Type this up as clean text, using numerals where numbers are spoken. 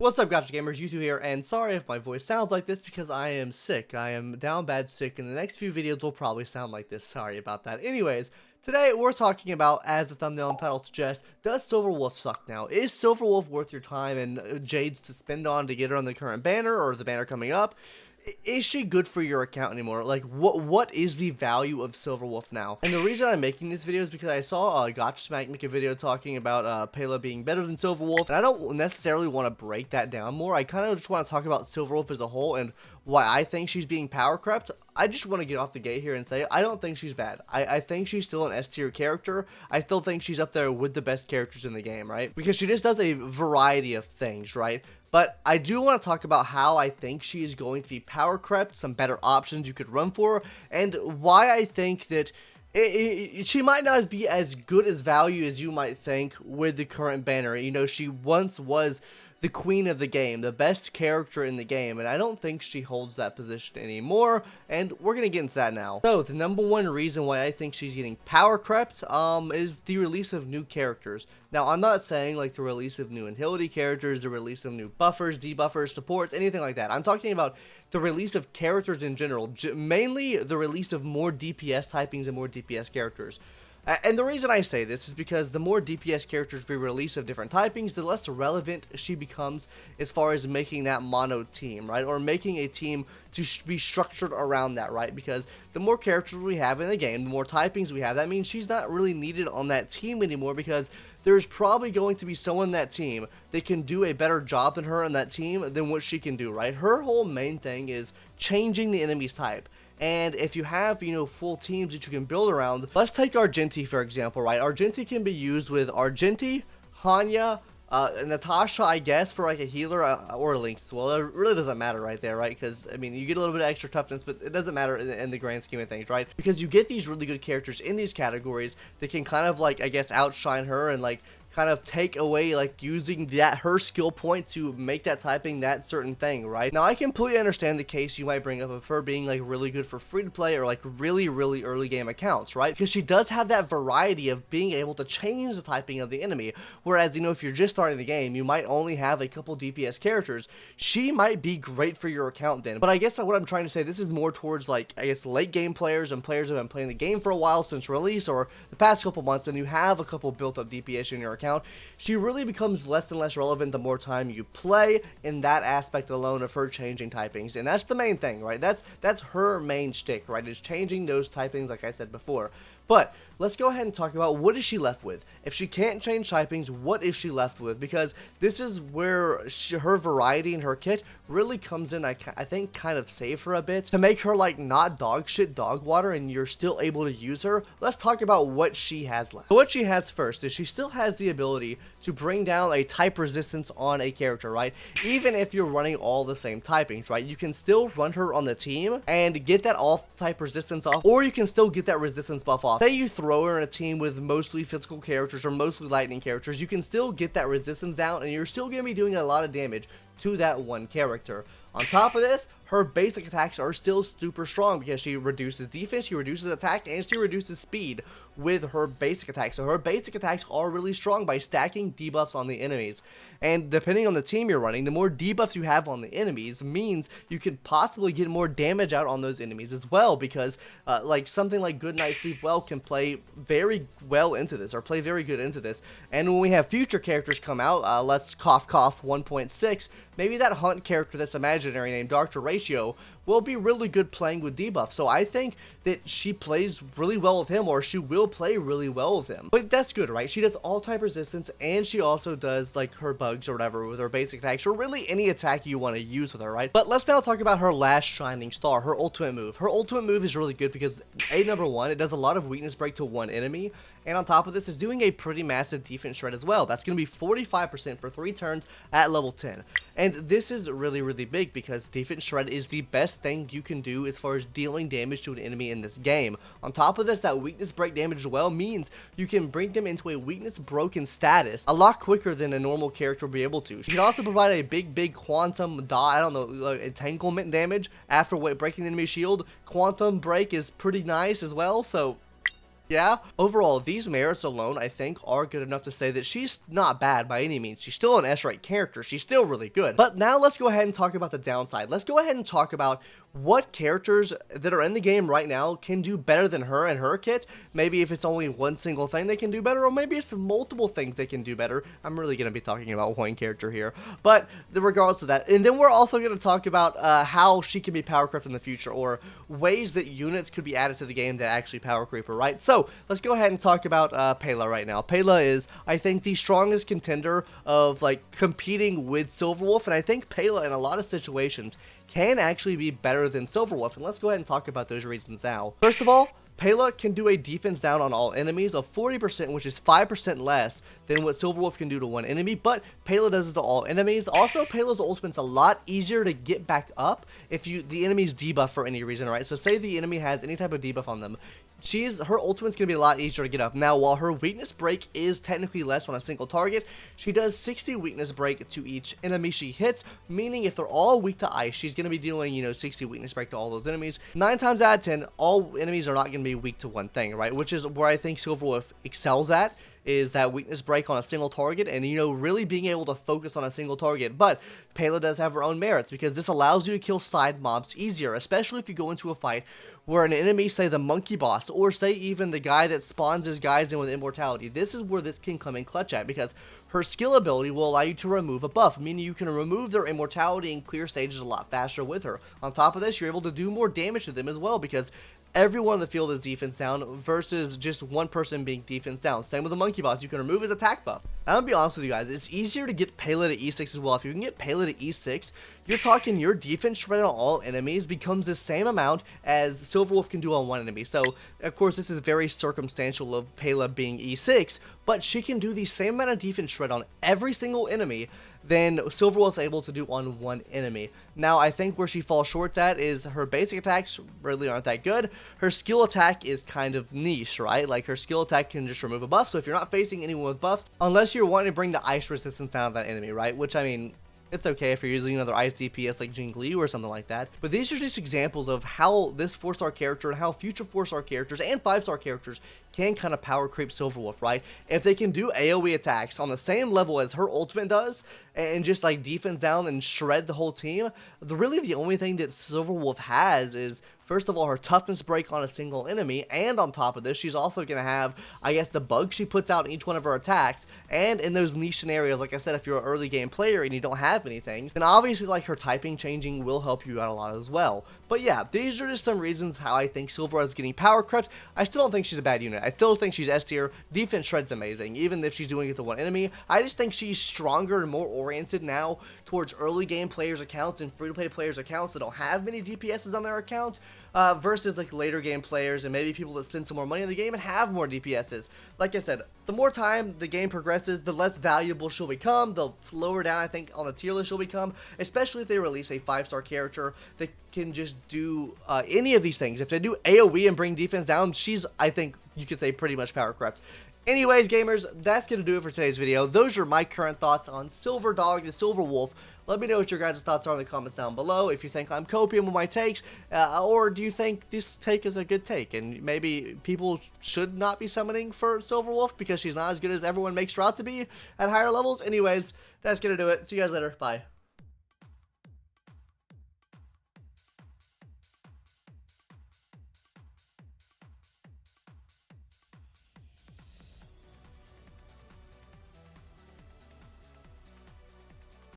What's up, Gotcha Gamers? YouTube here, and sorry if my voice sounds like this because I am sick. I am down bad sick, and the next few videos will probably sound like this. Sorry about that. Anyways, today we're talking about, as the thumbnail and title suggest, does Silverwolf suck now? Is Silverwolf worth your time and Jades to spend on to get her on the current banner, or the banner coming up? Is she good for your account anymore? Like, what is the value of Silverwolf now? And the reason I'm making this video is because I saw Gotcha Smack make a video talking about Pela being better than Silverwolf, and I don't necessarily want to break that down more. I kind of just want to talk about Silverwolf as a whole and why I think she's being power crept. I just want to get off the gate here and say I don't think she's bad. I think she's still an S tier character. I still think she's up there with the best characters in the game, right? Because she just does a variety of things, right? But I do want to talk about how I think she is going to be power crept, some better options you could run for, and why I think that she might not be as good as value as you might think with the current banner. You know, she once was the queen of the game, the best character in the game, and I don't think she holds that position anymore, and we're going to get into that now. So, the number one reason why I think she's getting power crept is the release of new characters. Now, I'm not saying like the release of new agility characters, the release of new buffers, debuffers, supports, anything like that. I'm talking about the release of characters in general, mainly the release of more DPS typings and more DPS characters. And the reason I say this is because the more DPS characters we release of different typings, the less relevant she becomes as far as making that mono team, right? Or making a team to be structured around that, right? Because the more characters we have in the game, the more typings we have, that means she's not really needed on that team anymore, because there's probably going to be someone on that team that can do a better job than her on that team than what she can do, right? Her whole main thing is changing the enemy's type. And if you have, you know, full teams that you can build around, let's take Argenti for example, right? Argenti can be used with Argenti, Hanya, Natasha, I guess, for like a healer, or a Link as well. It really doesn't matter right there, right? Because, I mean, you get a little bit of extra toughness, but it doesn't matter in the grand scheme of things, right? Because you get these really good characters in these categories that can kind of, like, I guess, outshine her and, like, kind of take away, like, using her skill point to make that typing that certain thing, right? Now, I completely understand the case you might bring up of her being, like, really good for free-to-play or, like, really early game accounts, right? Because she does have that variety of being able to change the typing of the enemy, whereas, you know, if you're just starting the game, you might only have a couple DPS characters. She might be great for your account then, but I guess what I'm trying to say, this is more towards, like, I guess, late game players and players that have been playing the game for a while since release or the past couple months, and you have a couple built-up DPS in your account. She really becomes less and less relevant the more time you play in that aspect alone of her changing typings, and that's the main thing, right? That's her main shtick, right? Is changing those typings, like I said before. But let's go ahead and talk about what is she left with. If she can't change typings, what is she left with? Because this is where her variety in her kit really comes in, I think, kind of save her a bit. To make her, like, not dog shit dog water and you're still able to use her, let's talk about what she has left. So what she has first is she still has the ability to bring down a type resistance on a character, right? Even if you're running all the same typings, right? You can still run her on the team and get that off type resistance off, or you can still get that resistance buff off. Say you throw her in a team with mostly physical characters or mostly lightning characters, you can still get that resistance down and you're still going to be doing a lot of damage to that one character. On top of this, her basic attacks are still super strong because she reduces defense, she reduces attack, and she reduces speed with her basic attacks. So her basic attacks are really strong by stacking debuffs on the enemies. And depending on the team you're running, the more debuffs you have on the enemies means you could possibly get more damage out on those enemies as well, because like something like Good Night Sleep Well can play very well into this, or play very good into this. And when we have future characters come out, let's cough 1.6, maybe that Hunt character that's imaginary named Dr. Ratio will be really good playing with debuff. So I think that she plays really well with him, or she will play really well with him. But that's good, right? She does all type resistance, and she also does, like, her bugs or whatever with her basic attacks, or really any attack you want to use with her, right? But let's now talk about her last shining star, her ultimate move. Her ultimate move is really good because, number one, it does a lot of weakness break to one enemy, and on top of this, is doing a pretty massive defense shred as well. That's going to be 45% for 3 turns at level 10. And this is really big because defense shred is the best thing you can do as far as dealing damage to an enemy in this game. On top of this, that weakness break damage as well means you can bring them into a weakness broken status a lot quicker than a normal character will be able to. She can also provide a big quantum I don't know, like entanglement damage after breaking the enemy shield. Quantum break is pretty nice as well, so Yeah, overall, these merits alone, I think, are good enough to say that she's not bad by any means. She's still an S-rank character. She's still really good. But now let's go ahead and talk about the downside. Let's go ahead and talk about what characters that are in the game right now can do better than her and her kit. Maybe if it's only one single thing they can do better, or maybe it's multiple things they can do better. I'm really going to be talking about one character here. But regardless of that, and then we're also going to talk about how she can be power crept in the future, or ways that units could be added to the game that actually power creep her, right? So let's go ahead and talk about Pela right now. Pela is, I think, the strongest contender of like competing with Silverwolf, and I think Pela in a lot of situations can actually be better than Silverwolf, and let's go ahead and talk about those reasons now. First of all, Pela can do a defense down on all enemies of 40%, which is 5% less than what Silverwolf can do to one enemy, but Pela does it to all enemies. Also, Pela's ultimate's a lot easier to get back up if the enemy's debuff for any reason, right? So say the enemy has any type of debuff on them, her ultimate's going to be a lot easier to get up. Now, while her weakness break is technically less on a single target, she does 60 weakness break to each enemy she hits, meaning if they're all weak to ice, she's going to be dealing, 60 weakness break to all those enemies. 9 times out of 10, all enemies are not going to be weak to one thing, right? Which is where I think Silverwolf excels at, is that weakness break on a single target, and really being able to focus on a single target. But Pela does have her own merits, because this allows you to kill side mobs easier, especially if you go into a fight where an enemy, say the monkey boss, or say even the guy that spawns his guys in with immortality. This is where this can come in clutch at, because her skill ability will allow you to remove a buff, meaning you can remove their immortality and clear stages a lot faster with her. On top of this, you're able to do more damage to them as well, because everyone in the field is defense down versus just one person being defense down. Same with the monkey boss, you can remove his attack buff. I'm gonna be honest with you guys, it's easier to get Pela to E6 as well. If you can get Pela to E6, you're talking your defense shred on all enemies becomes the same amount as Silverwolf can do on one enemy. So, of course, this is very circumstantial of Pela being E6, but she can do the same amount of defense shred on every single enemy than Silverwolf's able to do on one enemy. Now, I think where she falls short at is her basic attacks really aren't that good. Her skill attack is kind of niche, right? Like, her skill attack can just remove a buff, so if you're not facing anyone with buffs, unless you're wanting to bring the ice resistance down to that enemy, right? Which, I mean, it's okay if you're using another ice DPS like Jing Liu or something like that. But these are just examples of how this 4-star character and how future 4-star characters and 5-star characters can kind of power creep Silverwolf, right? If they can do AoE attacks on the same level as her ultimate does, and just like defense down and shred the whole team, really the only thing that Silverwolf has is, first of all, her toughness break on a single enemy, and on top of this, she's also going to have, I guess, the bugs she puts out in each one of her attacks, and in those niche scenarios, like I said, if you're an early game player and you don't have many things, then obviously, like, her typing changing will help you out a lot as well. But yeah, these are just some reasons how I think Silverwolf is getting power crept. I still don't think she's a bad unit. I still think she's S tier. Defense shred's amazing, even if she's doing it to one enemy. I just think she's stronger and more oriented now towards early game players' accounts and free-to-play players' accounts that don't have many DPSs on their account, versus like later game players and maybe people that spend some more money in the game and have more DPSs. Like I said, the more time the game progresses, the less valuable she'll become, the lower down I think on the tier list she'll become, especially if they release a 5-star character that can just do any of these things. If they do AoE and bring defense down, she's, I think you could say, pretty much power crept. Anyways, gamers, that's going to do it for today's video. Those are my current thoughts on Silver Dog, the Silverwolf. Let me know what your guys' thoughts are in the comments down below. If you think I'm copium with my takes, or do you think this take is a good take, and maybe people should not be summoning for Silverwolf because she's not as good as everyone makes her out to be at higher levels. Anyways, that's going to do it. See you guys later. Bye.